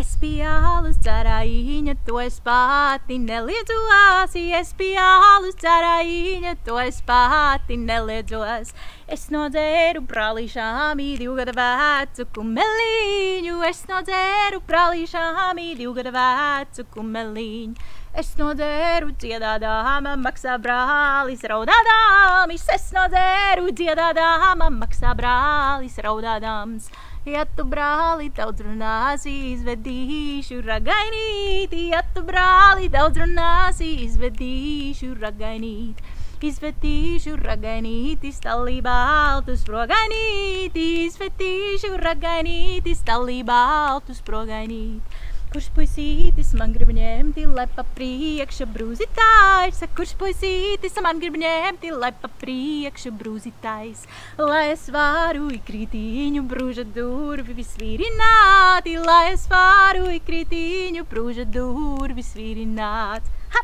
Es pie alus dzerājiņa, to es pati neliedzos. Es pie alus dzerājiņa, to es pati neliedzos. Es nodzēru brālīšām 2 gadu vecu kumeliņu. Es nodzēru brālīšām 2 gadu vecu kumeliņu. Es nodzēru dziedādāma, maksā brālis raudādāmis. Es nodzēru dziedādāma, maksā brālis raudādāms. Ja tu brāli daudz runāsi, izvedīšu ragainīti. Ja tu brāli daudz runāsi, izvedīšu ragainīti. Izvedīšu ragainīti, stalī baltu sprogainīti. Izvedīšu ragainīti, stalī baltu sprogainīti. Kurš puisītis man grib ņemti, lai pa priekšu brūzītājs? Kurš puisītis man grib ņemti, lai pa priekšu brūzītājs? Lai es varu ikrītiņu brūža durvis vīrināt, lai es varu ikrītiņu brūža durvis vīrināt. Ha!